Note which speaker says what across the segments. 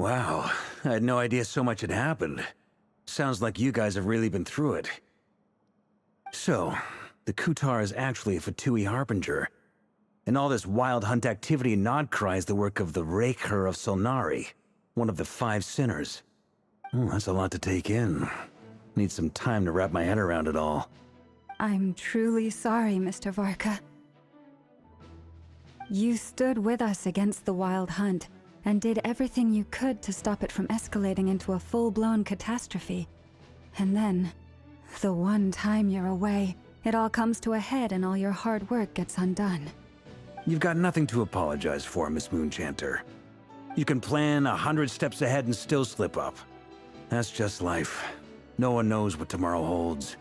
Speaker 1: Wow, I had no idea so much had happened. Sounds like you guys have really been through it. So, the Kutar is actually a Fatui Harbinger. And all this wild hunt activity in Nodcry is the work of the Rächer of Solnari, one of the 5 sinners. Oh, that's a lot to take in. Need some time to wrap my head around it all.
Speaker 2: I'm truly sorry, Mr. Varka. You stood with us against the wild hunt, and did everything you could to stop it from escalating into a full-blown catastrophe. And then, the one time you're away, it all comes to a head and all your hard work gets undone.
Speaker 1: You've got nothing to apologize for, Miss Moonchanter. You can plan 100 steps ahead and still slip up. That's just life. No one knows what tomorrow holds.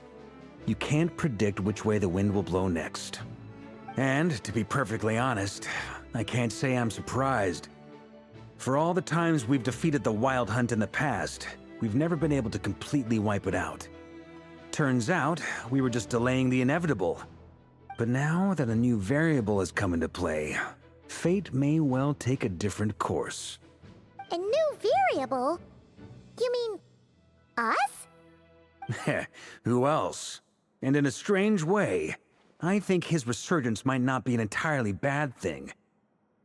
Speaker 1: You can't predict which way the wind will blow next. And, to be perfectly honest, I can't say I'm surprised. For all the times we've defeated the Wild Hunt in the past, we've never been able to completely wipe it out. Turns out, we were just delaying the inevitable. But now that a new variable has come into play, fate may well take a different course.
Speaker 3: A new variable? You mean... us?
Speaker 1: Who else? And in a strange way, I think his resurgence might not be an entirely bad thing.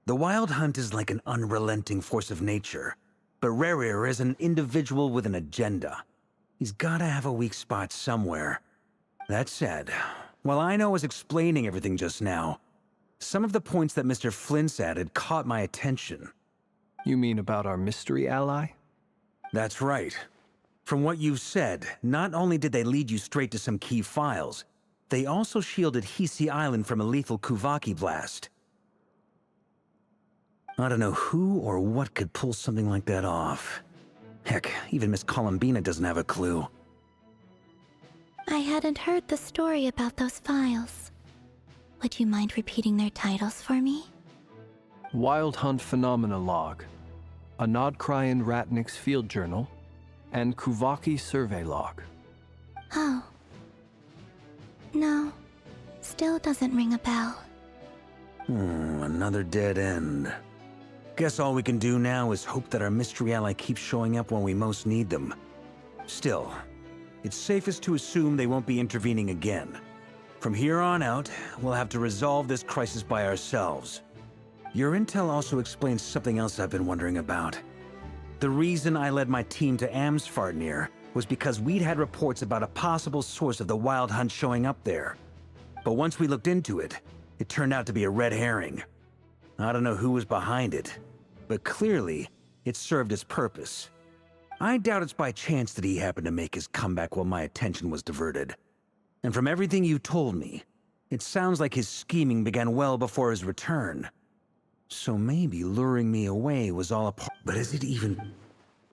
Speaker 1: The Wild Hunt is like an unrelenting force of nature, but Rerir is an individual with an agenda. He's gotta have a weak spot somewhere. That said, while I was explaining everything just now, some of the points that Mr. Flint's added caught my attention.
Speaker 4: You mean about our mystery ally?
Speaker 1: That's right. From what you've said, not only did they lead you straight to some key files, they also shielded Hisi Island from a lethal Kuuvahki blast. I don't know who or what could pull something like that off. Heck, even Miss Columbina doesn't have a clue.
Speaker 3: I hadn't heard the story about those files. Would you mind repeating their titles for me?
Speaker 4: Wild Hunt Phenomena Log, a Nodcryan Ratnik's Field Journal, and Kuuvahki Survey Log.
Speaker 3: Oh. No. Still doesn't ring a bell.
Speaker 1: Another dead end. Guess all we can do now is hope that our mystery ally keeps showing up when we most need them. Still, it's safest to assume they won't be intervening again. From here on out, we'll have to resolve this crisis by ourselves. Your intel also explains something else I've been wondering about. The reason I led my team to Amsfarnir was because we'd had reports about a possible source of the Wild Hunt showing up there. But once we looked into it, it turned out to be a red herring. I don't know who was behind it, but clearly, it served its purpose. I doubt it's by chance that he happened to make his comeback while my attention was diverted. And from everything you told me, it sounds like his scheming began well before his return. So maybe luring me away was all a part. But is it even...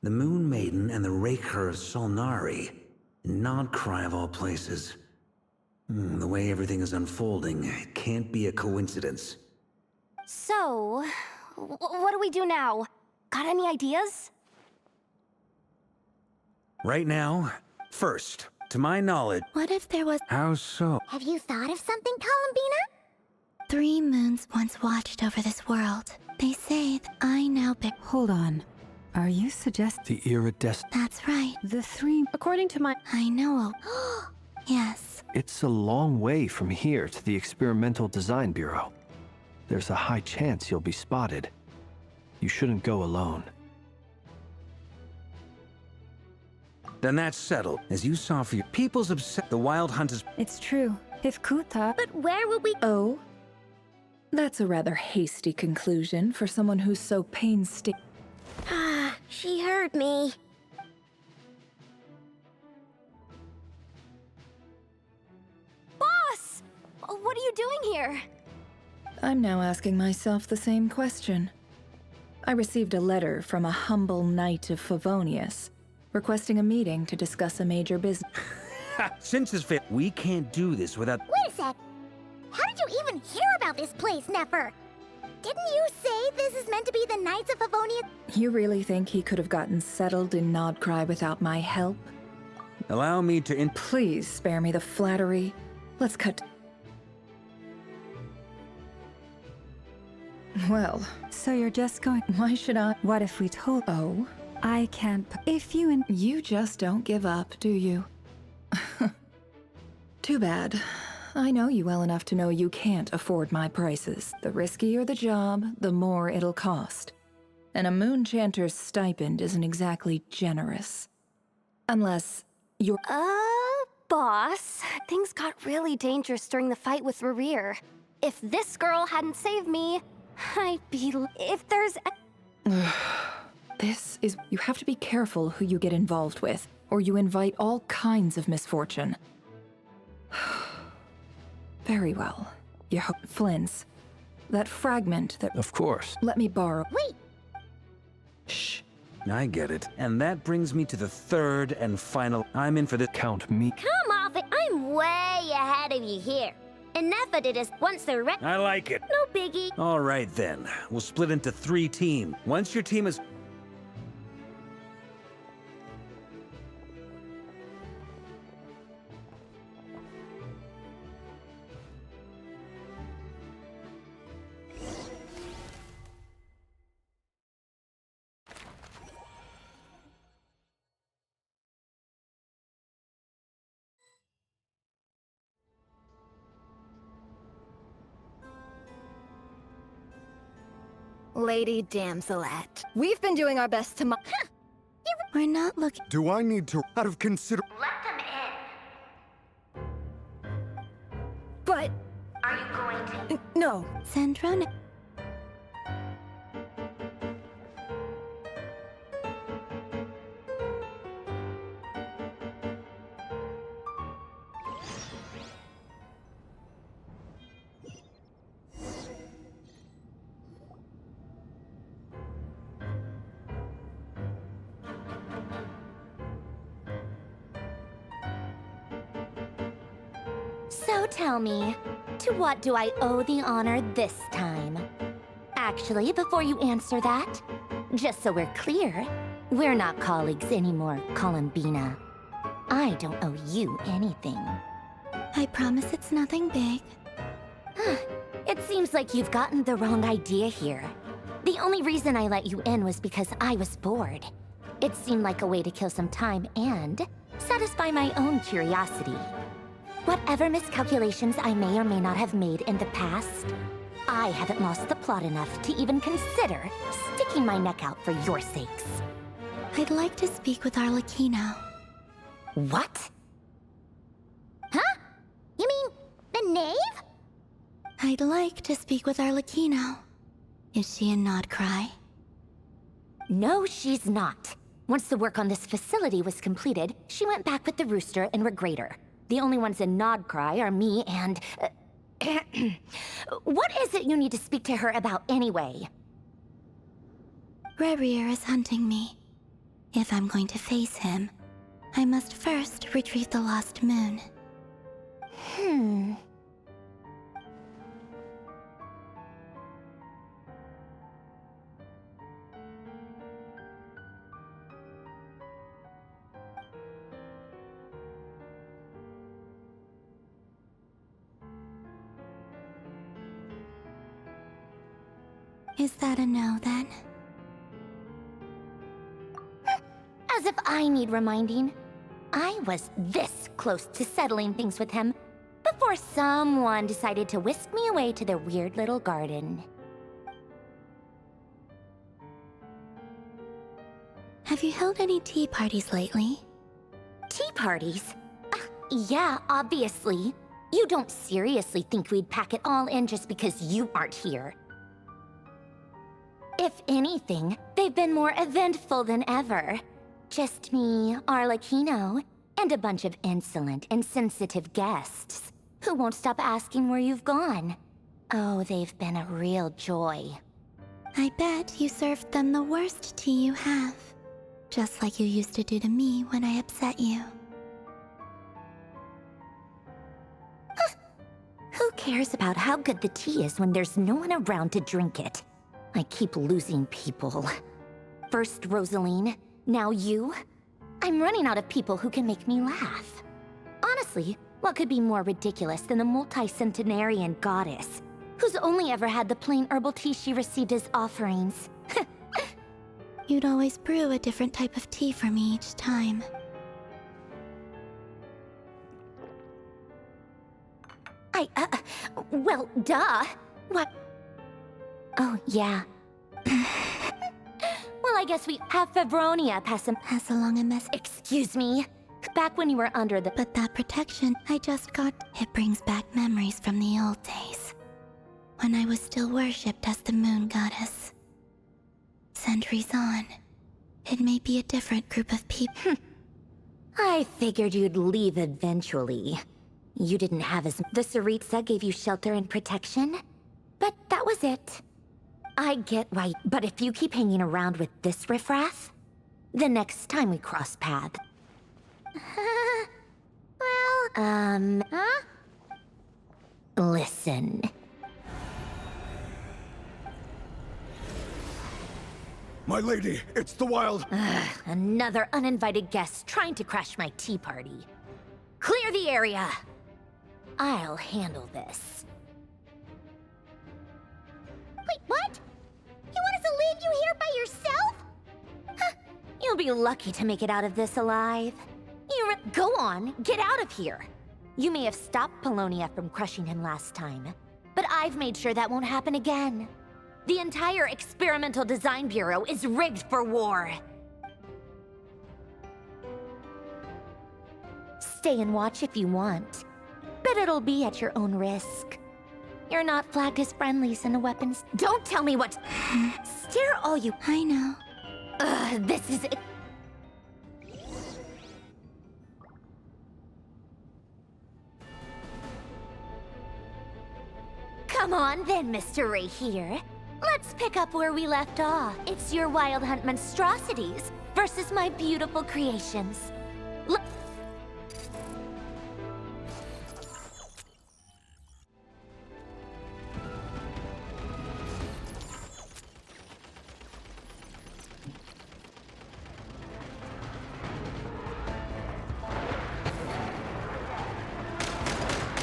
Speaker 1: The Moon Maiden and the Rächer of Solnari? Nodcry of all places. The way everything is unfolding, it can't be a coincidence.
Speaker 5: So, what do we do now? Got any ideas?
Speaker 1: Right now, first, to my knowledge...
Speaker 3: What if there was...
Speaker 1: How so?
Speaker 3: Have you thought of something, Columbina? 3 moons once watched over this world. They say that I now bear...
Speaker 2: Hold on. Are you suggesting...
Speaker 4: The iridescent...
Speaker 3: That's right.
Speaker 2: The 3...
Speaker 5: According to my...
Speaker 3: I know. Yes.
Speaker 4: It's a long way from here to the Experimental Design Bureau. There's a high chance you'll be spotted. You shouldn't go alone.
Speaker 1: Then that's settled. As you saw for your people's upset, the Wild Hunt is...
Speaker 2: It's true. If Kuta...
Speaker 5: But where would we...
Speaker 6: Oh? That's a rather hasty conclusion for someone who's so painstaking.
Speaker 3: Ah, she heard me.
Speaker 5: Boss! What are you doing here?
Speaker 6: I'm now asking myself the same question. I received a letter from a humble knight of Favonius, requesting a meeting to discuss a major business.
Speaker 1: Since his fit, we can't do this without...
Speaker 3: Wait a sec. How did you even hear about this place, Nefer? Didn't you say this is meant to be the Knights of Favonius?
Speaker 6: You really think he could have gotten settled in Nodcry without my help?
Speaker 1: Allow me to
Speaker 6: Please spare me the flattery. Let's cut... Well,
Speaker 2: So you're just going...
Speaker 6: why should I?
Speaker 2: What if we told...
Speaker 6: Oh,
Speaker 2: I can't... If you and...
Speaker 6: you just don't give up, do you? Too bad. I know you well enough to know you can't afford my prices. The riskier the job, the more it'll cost. And a moon chanter's stipend isn't exactly generous. Unless you're...
Speaker 5: Boss, things got really dangerous during the fight with Rerir. If this girl hadn't saved me, I'd be... If there's...
Speaker 6: This is... You have to be careful who you get involved with, or you invite all kinds of misfortune. Very well. You hope... Flynn's. That fragment that...
Speaker 4: Of course.
Speaker 6: Let me borrow...
Speaker 5: Wait!
Speaker 6: Shh.
Speaker 1: I get it. And that brings me to the third and final... I'm in for this.
Speaker 4: Count me.
Speaker 7: Come off it. I'm way ahead of you here. And Nefer did this once the rest.
Speaker 1: I like it.
Speaker 7: No biggie.
Speaker 1: All right, then. We'll split into 3 teams. Once your team is...
Speaker 7: Lady Damselette, we've been doing our best to
Speaker 3: We're not looking...
Speaker 8: Do I need to, out of consider...
Speaker 7: let them in.
Speaker 6: But...
Speaker 7: Are you going to?
Speaker 6: No.
Speaker 3: Sandrone...
Speaker 7: So tell me, to what do I owe the honor this time? Actually, before you answer that, just so we're clear, we're not colleagues anymore, Columbina. I don't owe you anything.
Speaker 3: I promise it's nothing big.
Speaker 7: It seems like you've gotten the wrong idea here. The only reason I let you in was because I was bored. It seemed like a way to kill some time and satisfy my own curiosity. Whatever miscalculations I may or may not have made in the past, I haven't lost the plot enough to even consider sticking my neck out for your sakes.
Speaker 3: I'd like to speak with Arlecchino.
Speaker 7: What? Huh? You mean the knave?
Speaker 3: I'd like to speak with Arlecchino. Is she in Nodcry?
Speaker 7: No, she's not. Once the work on this facility was completed, she went back with the Rooster and Regrator. The only ones in Nodcry are me and... What is it you need to speak to her about anyway?
Speaker 3: Rerir is hunting me. If I'm going to face him, I must first retrieve the lost moon. Is that a no, then?
Speaker 7: As if I need reminding. I was this close to settling things with him before someone decided to whisk me away to their weird little garden.
Speaker 3: Have you held any tea parties lately?
Speaker 7: Tea parties? Yeah, obviously. You don't seriously think we'd pack it all in just because you aren't here. If anything, they've been more eventful than ever. Just me, Arlecchino, and a bunch of insolent, insensitive guests who won't stop asking where you've gone. Oh, they've been a real joy.
Speaker 3: I bet you served them the worst tea you have. Just like you used to do to me when I upset you.
Speaker 7: Who cares about how good the tea is when there's no one around to drink it? I keep losing people. First Rosaline, now you. I'm running out of people who can make me laugh. Honestly, what could be more ridiculous than a multi-centenarian goddess who's only ever had the plain herbal tea she received as offerings. You'd always brew a different type of tea for me each time. Well, duh. What? Oh, yeah. Well, I guess we have Fevronia pass along a mess. Excuse me. Back when you were under the... But that protection I just got, it brings back memories from the old days. When I was still worshipped as the moon goddess. Centuries on, it may be a different group of people. I figured you'd leave eventually. You didn't have as... The Tsaritsa gave you shelter and protection, but that was it. I get why, but if you keep hanging around with this riffraff, the next time we cross paths... Listen.
Speaker 8: My lady, it's the wild...
Speaker 7: Another uninvited guest trying to crash my tea party. Clear the area! I'll handle this. Wait, what? You want us to leave you here by yourself? Huh, you'll be lucky to make it out of this alive. Go on, get out of here. You may have stopped Polonia from crushing him last time, but I've made sure that won't happen again. The entire Experimental Design Bureau is rigged for war. Stay and watch if you want, but it'll be at your own risk. You're not flagged as friendlies in the weapons. Don't tell me what... Stare all you... I know. This is... Come on then, Mr. Rächer. Let's pick up where we left off. It's your Wild Hunt monstrosities versus my beautiful creations.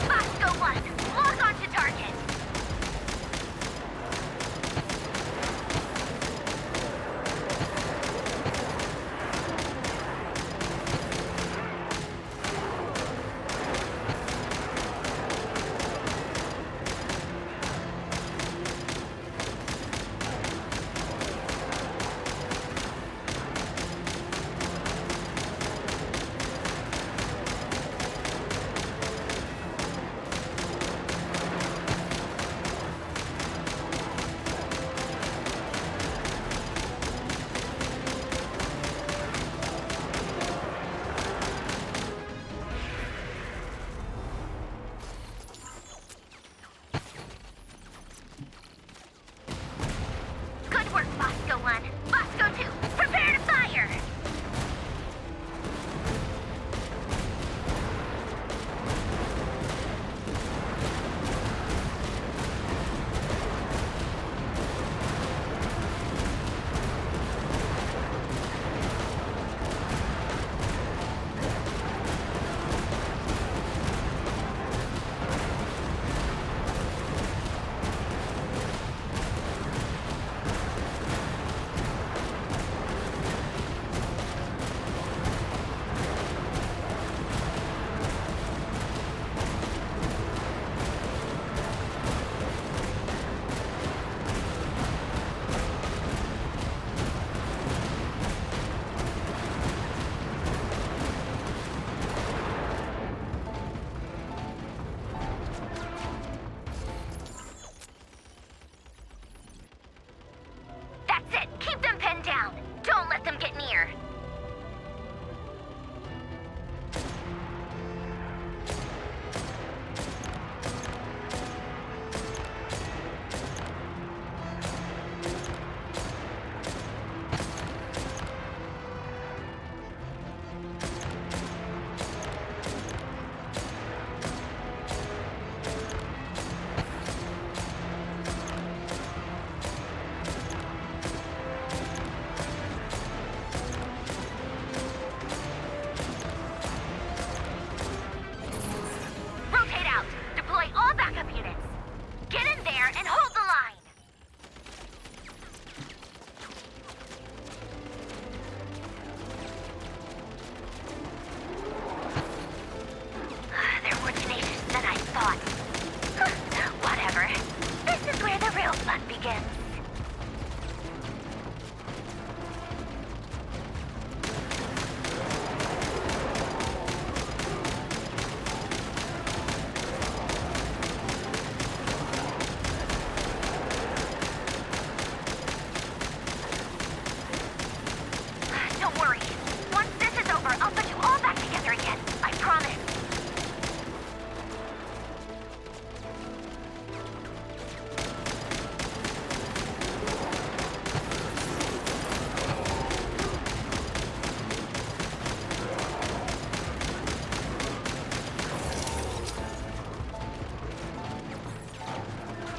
Speaker 7: Osco 1, log on to target. Don't worry. Once this is over, I'll put you all back together again. I promise.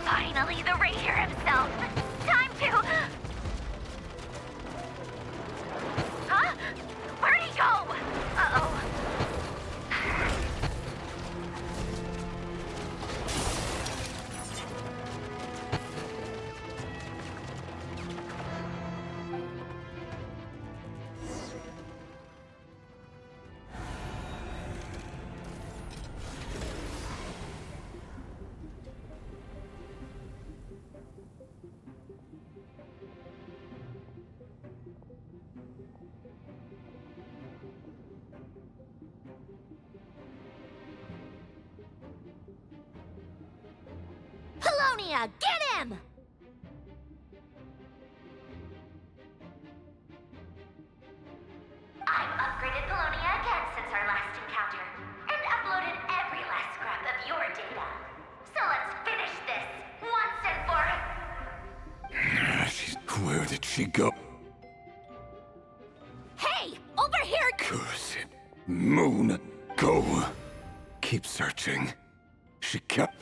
Speaker 7: Finally, the Rächer himself. Time to... Huh? Where'd he go? Uh-oh. Polonia, get him! I've upgraded Polonia again since our last encounter, and uploaded every last scrap of your data. So let's finish this, once and for...
Speaker 8: Where did she go?
Speaker 7: Hey! Over here!
Speaker 8: Curse it. Moon, go. Keep searching. She kept...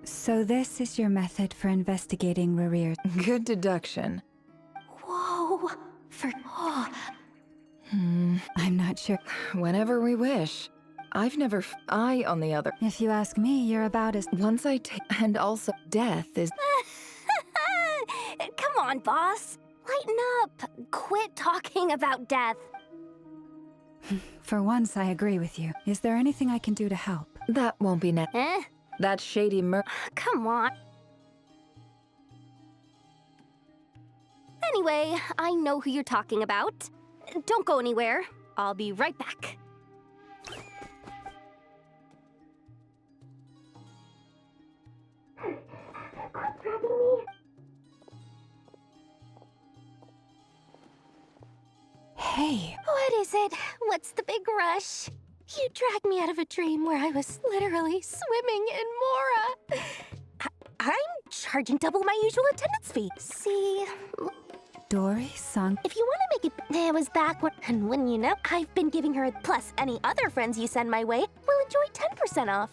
Speaker 2: So this is your method for investigating Rerir.
Speaker 6: Good deduction.
Speaker 7: Whoa!
Speaker 2: I'm not sure.
Speaker 6: Whenever we wish. I've never... I, on the other...
Speaker 2: If you ask me, you're about as...
Speaker 6: Once I take... And also, death is...
Speaker 5: Come on, boss. Lighten up. Quit talking about death.
Speaker 2: For once, I agree with you. Is there anything I can do to help?
Speaker 6: That won't be
Speaker 5: Eh?
Speaker 6: That shady
Speaker 5: Come on. Anyway, I know who you're talking about. Don't go anywhere. I'll be right back.
Speaker 2: Hey.
Speaker 5: What is it? What's the big rush? You dragged me out of a dream where I was literally swimming in Mora. I'm charging double my usual attendance fee. See?
Speaker 2: Dory sunk.
Speaker 5: If you want to make it was back when, and when you know, I've been giving her, plus any other friends you send my way, will enjoy 10% off.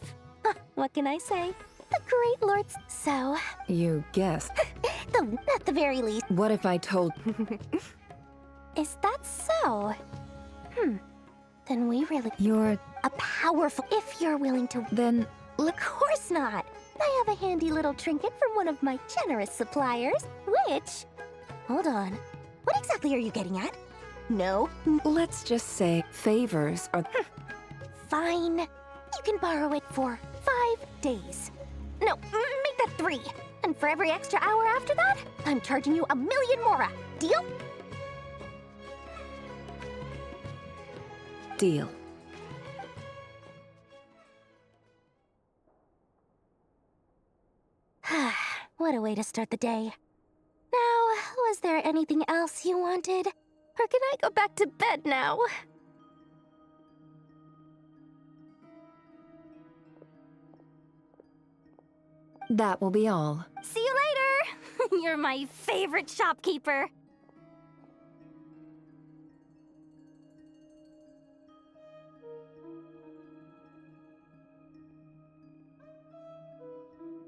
Speaker 5: What can I say? The great lords. So,
Speaker 6: You guessed.
Speaker 5: at the very least.
Speaker 6: What if I told...
Speaker 5: Is that so? Then we really...
Speaker 2: You're...
Speaker 5: A powerful... If you're willing to...
Speaker 6: Then...
Speaker 5: Of course not. I have a handy little trinket from one of my generous suppliers, which... Hold on. What exactly are you getting at? No.
Speaker 6: Let's just say favors are...
Speaker 5: Fine. You can borrow it for 5 days. No, make that 3. And for every extra hour after that, I'm charging you 1,000,000 mora. Deal?
Speaker 6: Deal.
Speaker 5: What a way to start the day. Now, was there anything else you wanted? Or can I go back to bed now?
Speaker 6: That will be all.
Speaker 5: See you later! You're my favorite shopkeeper.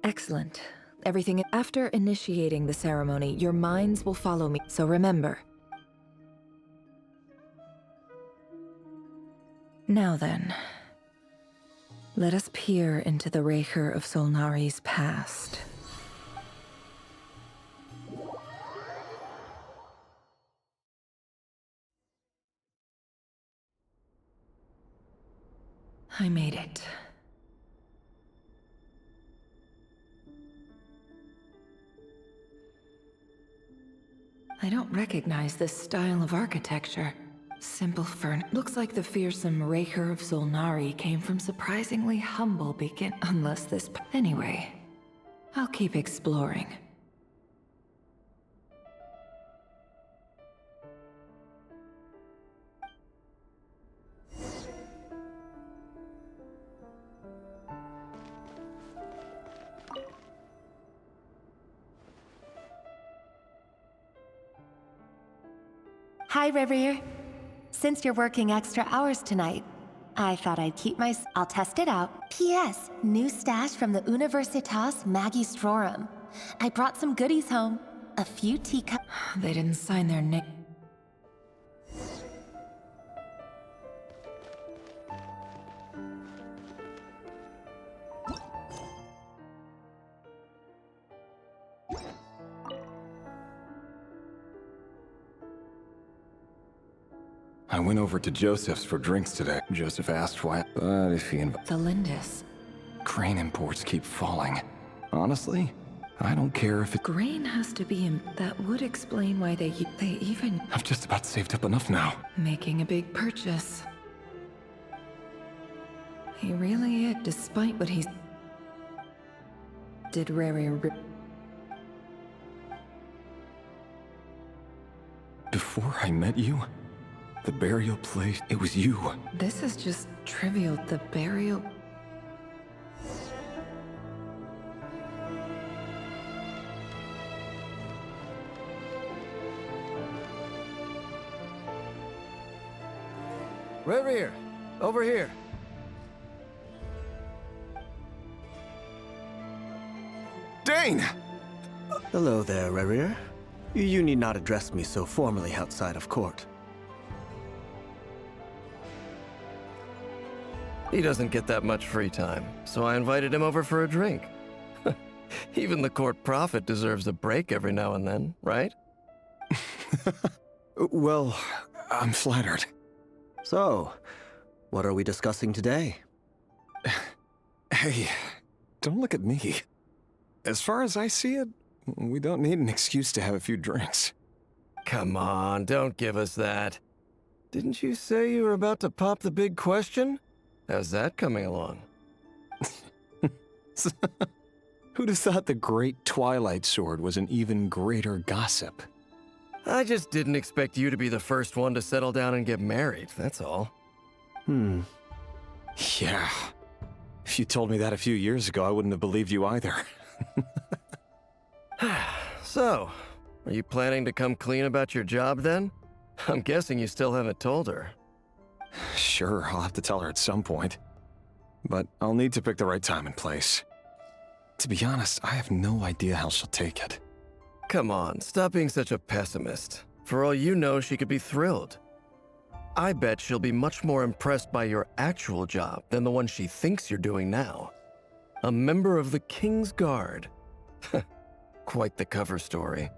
Speaker 6: Excellent. Everything after initiating the ceremony, your minds will follow me, so remember. Now then, let us peer into the Rächer of Solnari's past. I made it. I don't recognize this style of architecture. Simple looks like the fearsome Rächer of Solnari came from surprisingly humble unless this anyway, I'll keep exploring.
Speaker 9: Hi, Rerir. Since you're working extra hours tonight, I thought I'd keep I'll test it out. P.S. New stash from the Universitas Magistrorum. I brought some goodies home. A few teacups.
Speaker 6: They didn't sign their name.
Speaker 8: I went over to Joseph's for drinks today. Joseph asked why, but if he
Speaker 6: The Lindis.
Speaker 8: Grain imports keep falling. Honestly, I don't care if it...
Speaker 6: Grain has to be in... That would explain why they even...
Speaker 8: I've just about saved up enough now.
Speaker 6: Making a big purchase. He really is, despite what he's... Did Rerir...
Speaker 8: Before I met you, the burial place, it was you.
Speaker 6: This is just trivial. The burial...
Speaker 10: Rerir, over here.
Speaker 8: Dane!
Speaker 11: Hello there, Rerir. You need not address me so formally outside of court.
Speaker 10: He doesn't get that much free time, so I invited him over for a drink. Even the court prophet deserves a break every now and then, right?
Speaker 8: Well, I'm flattered.
Speaker 11: So, what are we discussing today?
Speaker 8: Hey, don't look at me. As far as I see it, we don't need an excuse to have a few drinks.
Speaker 10: Come on, don't give us that. Didn't you say you were about to pop the big question? How's that coming along?
Speaker 8: Who'd have thought the great Twilight Sword was an even greater gossip?
Speaker 10: I just didn't expect you to be the first one to settle down and get married, that's all.
Speaker 8: Yeah. If you told me that a few years ago, I wouldn't have believed you either.
Speaker 10: So, are you planning to come clean about your job then? I'm guessing you still haven't told her.
Speaker 8: Sure, I'll have to tell her at some point. But I'll need to pick the right time and place. To be honest, I have no idea how she'll take it.
Speaker 10: Come on, stop being such a pessimist. For all you know, she could be thrilled. I bet she'll be much more impressed by your actual job than the one she thinks you're doing now. A member of the King's Guard. Quite the cover story.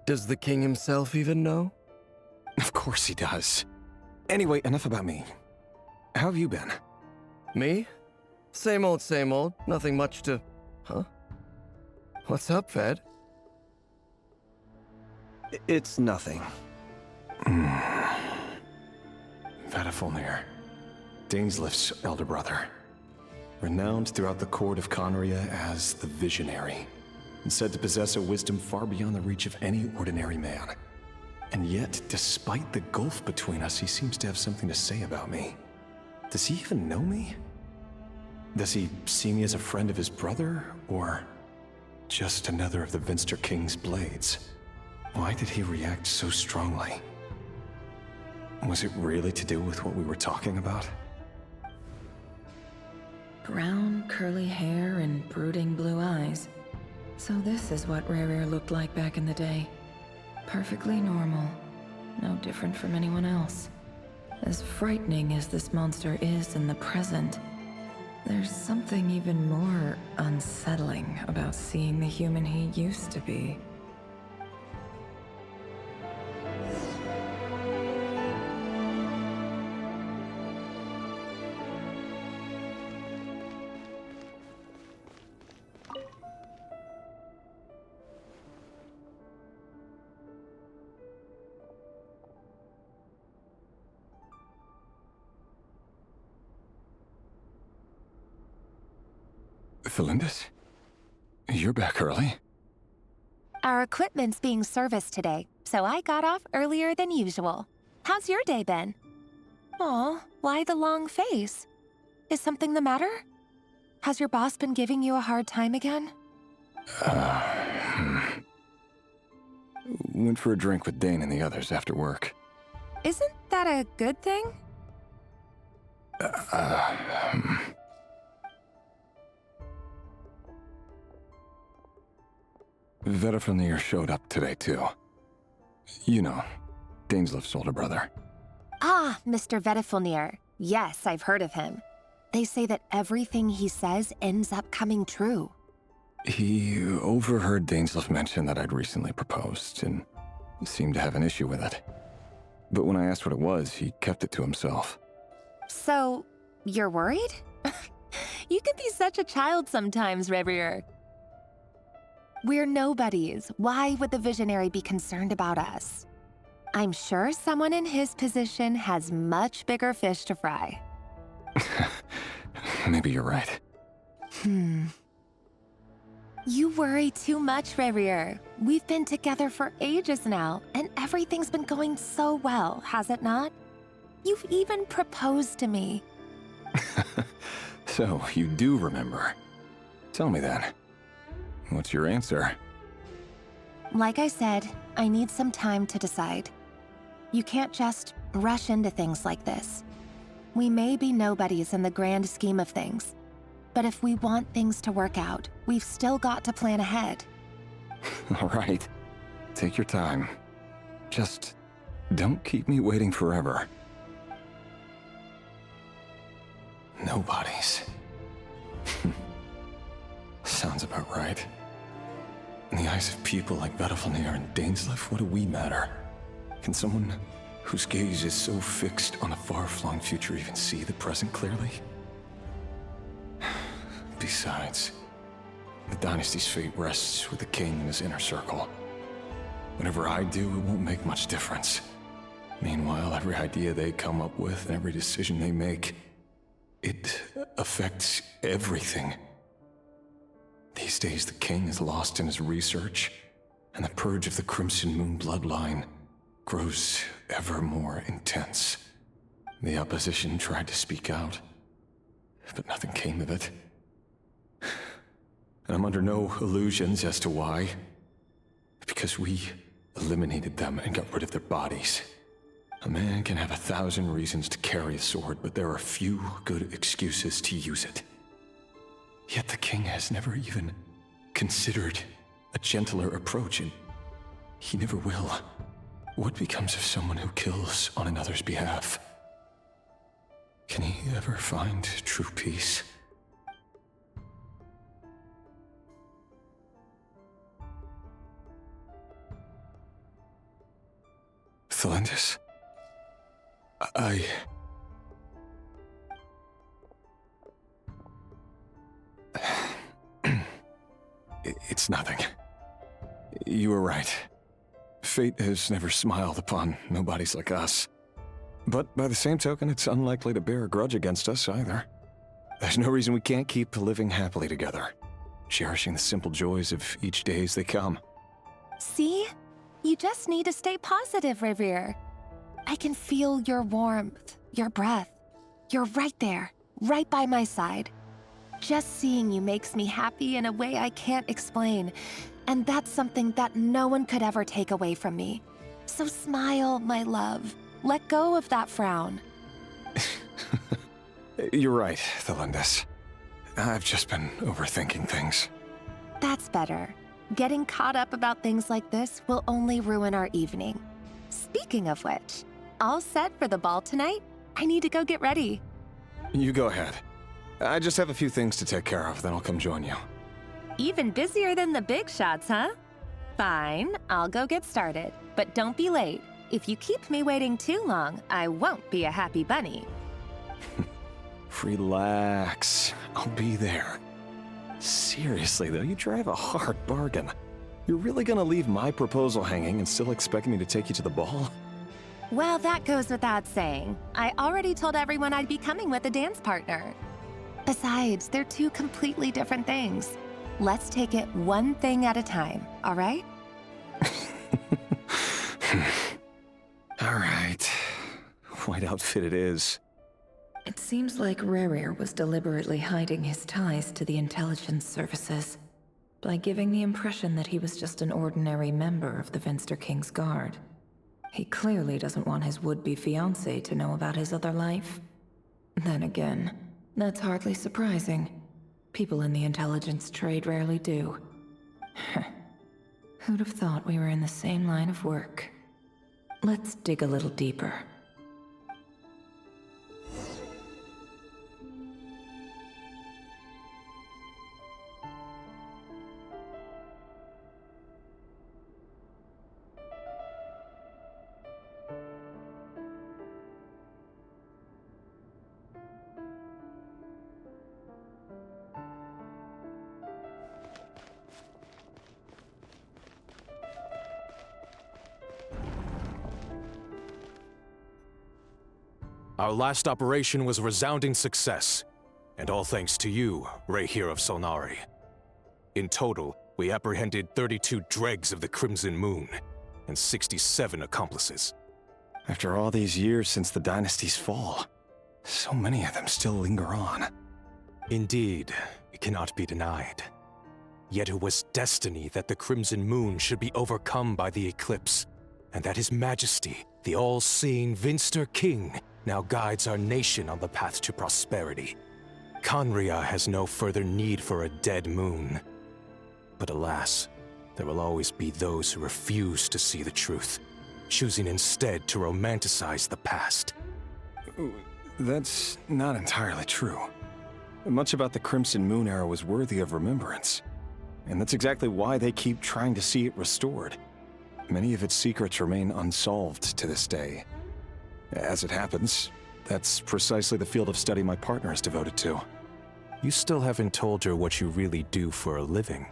Speaker 10: Does the king himself even know?
Speaker 8: Of course he does. Anyway, enough about me. How have you been?
Speaker 10: Me? Same old, same old. Nothing much to... Huh? What's up, Fed?
Speaker 11: It's nothing.
Speaker 8: Vadafulnir, Dainslift's elder brother. Renowned throughout the court of Conria as the Visionary, and said to possess a wisdom far beyond the reach of any ordinary man. And yet, despite the gulf between us, he seems to have something to say about me. Does he even know me? Does he see me as a friend of his brother, or just another of the Vinster King's blades? Why did he react so strongly? Was it really to do with what we were talking about?
Speaker 6: Brown, curly hair and brooding blue eyes. So this is what Rerir looked like back in the day. Perfectly normal. No different from anyone else. As frightening as this monster is in the present, there's something even more unsettling about seeing the human he used to be.
Speaker 8: Thelindis? You're back early?
Speaker 9: Our equipment's being serviced today, so I got off earlier than usual. How's your day been? Aw, why the long face? Is something the matter? Has your boss been giving you a hard time again?
Speaker 8: Went for a drink with Dane and the others after work.
Speaker 9: Isn't that a good thing?
Speaker 8: Vetifenir showed up today, too. You know, Daneslif's older brother.
Speaker 9: Ah, Mr. Vetifenir. Yes, I've heard of him. They say that everything he says ends up coming true.
Speaker 8: He overheard Daneslif mention that I'd recently proposed, and seemed to have an issue with it. But when I asked what it was, he kept it to himself.
Speaker 9: So, you're worried? You can be such a child sometimes, Rerir. We're nobodies. Why would the Visionary be concerned about us? I'm sure someone in his position has much bigger fish to fry.
Speaker 8: Maybe you're right.
Speaker 9: You worry too much, Rerir. We've been together for ages now, and everything's been going so well, has it not? You've even proposed to me.
Speaker 8: So, you do remember. Tell me then. What's your answer?
Speaker 9: Like I said, I need some time to decide. You can't just rush into things like this. We may be nobodies in the grand scheme of things, but if we want things to work out, we've still got to plan ahead.
Speaker 8: All right. Take your time. Just don't keep me waiting forever. Nobodies. Sounds about right. In the eyes of people like Vetifenir and Daneslif, what do we matter? Can someone whose gaze is so fixed on a far-flung future even see the present clearly? Besides, the dynasty's fate rests with the king and his inner circle. Whatever I do, it won't make much difference. Meanwhile, every idea they come up with and every decision they make, it affects everything. These days, the king is lost in his research, and the purge of the Crimson Moon bloodline grows ever more intense. The opposition tried to speak out, but nothing came of it. And I'm under no illusions as to why. Because we eliminated them and got rid of their bodies. A man can have 1,000 reasons to carry a sword, but there are few good excuses to use it. Yet the king has never even considered a gentler approach, and he never will. What becomes of someone who kills on another's behalf? Can he ever find true peace? Thelindis? It's nothing. You were right. Fate has never smiled upon nobodies like us. But by the same token, it's unlikely to bear a grudge against us either. There's no reason we can't keep living happily together, cherishing the simple joys of each day as they come.
Speaker 9: See? You just need to stay positive, Rerir. I can feel your warmth, your breath. You're right there, right by my side. Just seeing you makes me happy in a way I can't explain, and that's something that no one could ever take away from me. So smile, my love. Let go of that frown.
Speaker 8: You're right, Thelindis. I've just been overthinking things.
Speaker 9: That's better. Getting caught up about things like this will only ruin our evening. Speaking of which, all set for the ball tonight? I need to go get ready.
Speaker 8: You go ahead. I just have a few things to take care of, then I'll come join you.
Speaker 9: Even busier than the big shots, huh? Fine, I'll go get started. But don't be late. If you keep me waiting too long, I won't be a happy bunny.
Speaker 8: Relax. I'll be there. Seriously, though, you drive a hard bargain. You're really gonna leave my proposal hanging and still expect me to take you to the ball?
Speaker 9: Well, that goes without saying. I already told everyone I'd be coming with a dance partner. Besides, they're two completely different things. Let's take it one thing at a time, all right?
Speaker 8: All right. White outfit it is.
Speaker 6: It seems like Rerir was deliberately hiding his ties to the intelligence services by giving the impression that he was just an ordinary member of the Venster King's Guard. He clearly doesn't want his would-be fiancée to know about his other life. Then again, that's hardly surprising. People in the intelligence trade rarely do. Who'd have thought we were in the same line of work? Let's dig a little deeper.
Speaker 12: Our last operation was a resounding success, and all thanks to you, Rächer of Solnari. In total, we apprehended 32 dregs of the Crimson Moon, and 67 accomplices.
Speaker 8: After all these years since the dynasty's fall, so many of them still linger on.
Speaker 12: Indeed, it cannot be denied. Yet it was destiny that the Crimson Moon should be overcome by the eclipse, and that His Majesty, the all-seeing Venster King, now guides our nation on the path to prosperity. Conria has no further need for a dead moon. But alas, there will always be those who refuse to see the truth, choosing instead to romanticize the past.
Speaker 8: That's not entirely true. Much about the Crimson Moon era was worthy of remembrance. And that's exactly why they keep trying to see it restored. Many of its secrets remain unsolved to this day. As it happens, that's precisely the field of study my partner is devoted to.
Speaker 12: You still haven't told her what you really do for a living.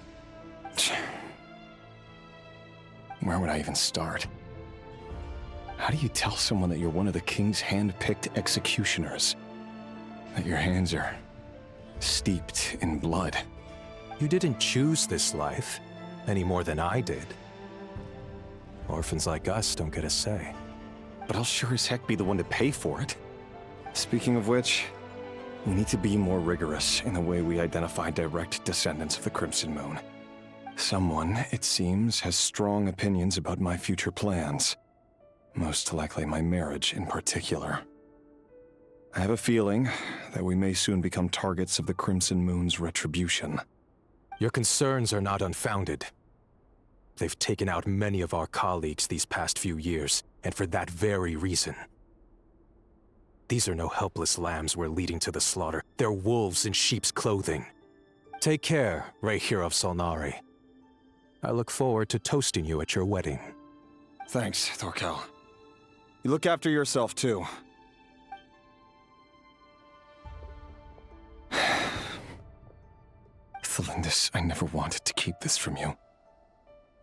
Speaker 8: Where would I even start? How do you tell someone that you're one of the king's hand-picked executioners? That your hands are steeped in blood?
Speaker 12: You didn't choose this life, any more than I did. Orphans like us don't get a say.
Speaker 8: But I'll sure as heck be the one to pay for it. Speaking of which, we need to be more rigorous in the way we identify direct descendants of the Crimson Moon. Someone, it seems, has strong opinions about my future plans. Most likely my marriage in particular. I have a feeling that we may soon become targets of the Crimson Moon's retribution.
Speaker 12: Your concerns are not unfounded. They've taken out many of our colleagues these past few years, and for that very reason. These are no helpless lambs we're leading to the slaughter. They're wolves in sheep's clothing. Take care, Rächer of Solnari. I look forward to toasting you at your wedding.
Speaker 8: Thanks, Thorkel. You look after yourself, too. Thelindis, I never wanted to keep this from you.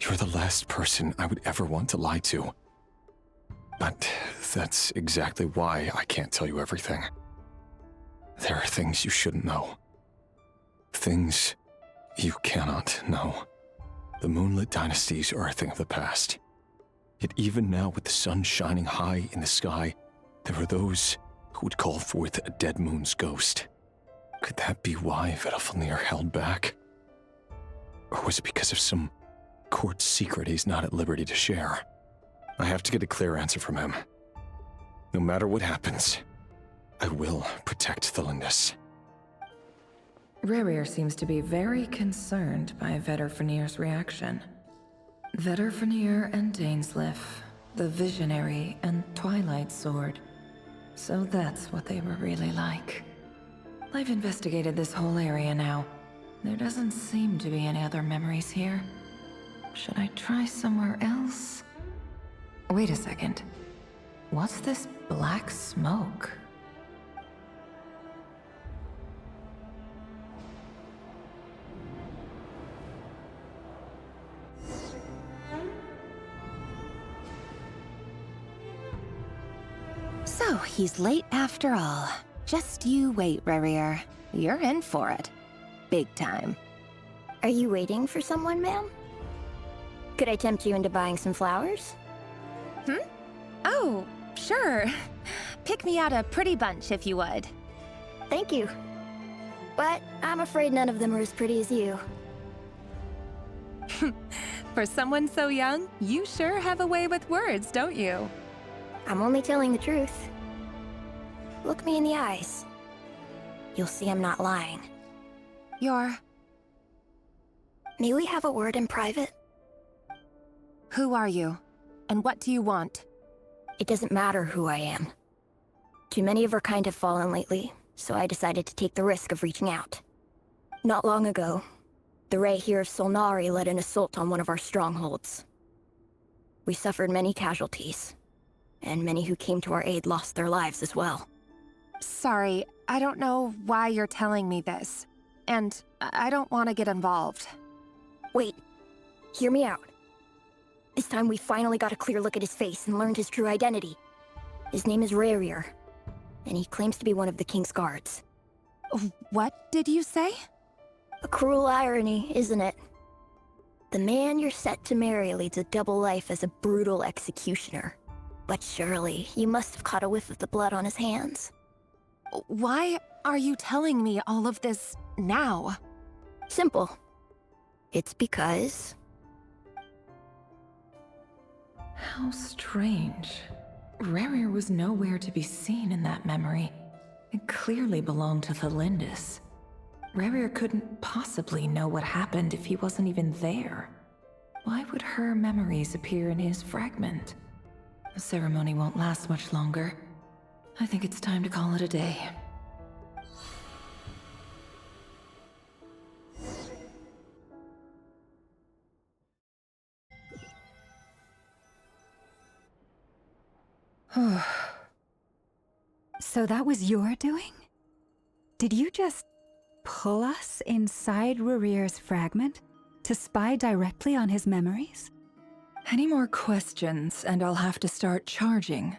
Speaker 8: You're the last person I would ever want to lie to. But that's exactly why I can't tell you everything. There are things you shouldn't know. Things you cannot know. The moonlit dynasties are a thing of the past. Yet even now, with the sun shining high in the sky, there are those who would call forth a dead moon's ghost. Could that be why Vedalfnir held back? Or was it because of some court secret he's not at liberty to share? I have to get a clear answer from him. No matter what happens, I will protect Thelindis.
Speaker 6: Rerir seems to be very concerned by Vedalfnir's reaction. Vedalfnir and Dainsleif, the Visionary and Twilight Sword. So that's what they were really like. I've investigated this whole area now. There doesn't seem to be any other memories here. Should I try somewhere else? Wait a second. What's this black smoke?
Speaker 9: So, he's late after all. Just you wait, Rerir. you're in for it. Big time.
Speaker 7: Are you waiting for someone, ma'am? Could I tempt you into buying some flowers?
Speaker 9: Oh, sure. Pick me out a pretty bunch if you would.
Speaker 7: Thank you. But I'm afraid none of them are as pretty as you.
Speaker 9: For someone so young, you sure have a way with words, don't you?
Speaker 7: I'm only telling the truth. Look me in the eyes. You'll see I'm not lying. May we have a word in private?
Speaker 9: Who are you? And what do you want?
Speaker 7: It doesn't matter who I am. Too many of our kind have fallen lately, so I decided to take the risk of reaching out. Not long ago, the Rächer of Solnari led an assault on one of our strongholds. We suffered many casualties, and many who came to our aid lost their lives as well.
Speaker 9: Sorry, I don't know why you're telling me this. And I don't want to get involved.
Speaker 7: Wait, hear me out. This time we finally got a clear look at his face and learned his true identity. His name is Rerir, and he claims to be one of the King's guards.
Speaker 9: What did you say?
Speaker 7: A cruel irony, isn't it? The man you're set to marry leads a double life as a brutal executioner. But surely, you must have caught a whiff of the blood on his hands.
Speaker 9: Why are you telling me all of this now?
Speaker 7: Simple. It's because...
Speaker 6: How strange. Rerir was nowhere to be seen in that memory. It clearly belonged to the Lindis. Rerir couldn't possibly know what happened if he wasn't even there. Why would her memories appear in his fragment? The ceremony won't last much longer. I think it's time to call it a day.
Speaker 2: So that was your doing? Did you just pull us inside Rerir's fragment to spy directly on his memories?
Speaker 6: Any more questions, and I'll have to start charging.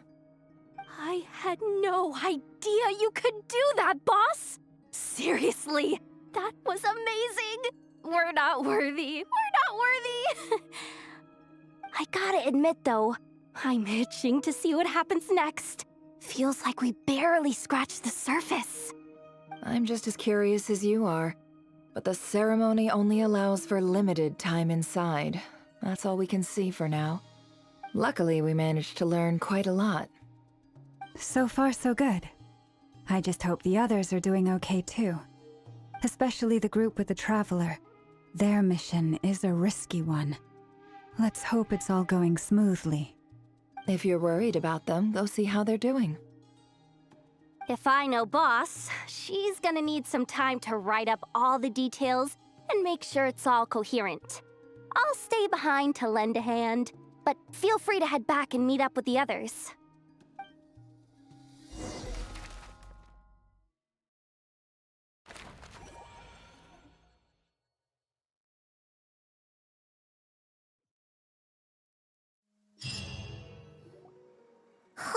Speaker 5: I had no idea you could do that, boss! Seriously, that was amazing! We're not worthy. We're not worthy! I gotta admit, though, I'm itching to see what happens next. Feels like we barely scratched the surface.
Speaker 6: I'm just as curious as you are, but the ceremony only allows for limited time inside. That's all we can see for now. Luckily, we managed to learn quite a lot.
Speaker 2: So far, so good. I just hope the others are doing okay too. Especially the group with the Traveler. Their mission is a risky one. Let's hope it's all going smoothly.
Speaker 6: If you're worried about them, go see how they're doing.
Speaker 5: If I know Boss, she's gonna need some time to write up all the details and make sure it's all coherent. I'll stay behind to lend a hand, but feel free to head back and meet up with the others.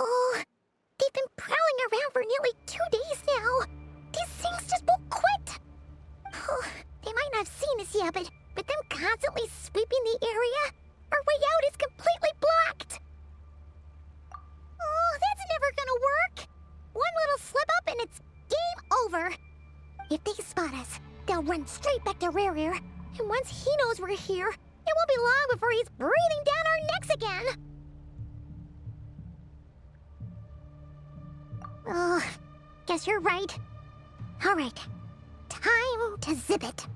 Speaker 3: Oh, they've been prowling around for nearly 2 days now. These things just won't quit. Oh, they might not have seen us yet, but them constantly sweeping the area, our way out is completely blocked. Oh, that's never gonna work. One little slip up and it's game over. If they spot us, they'll run straight back to Rerir. And once he knows we're here, it won't be long before he's breathing down our necks again. Oh, guess you're right. All right, time to zip it.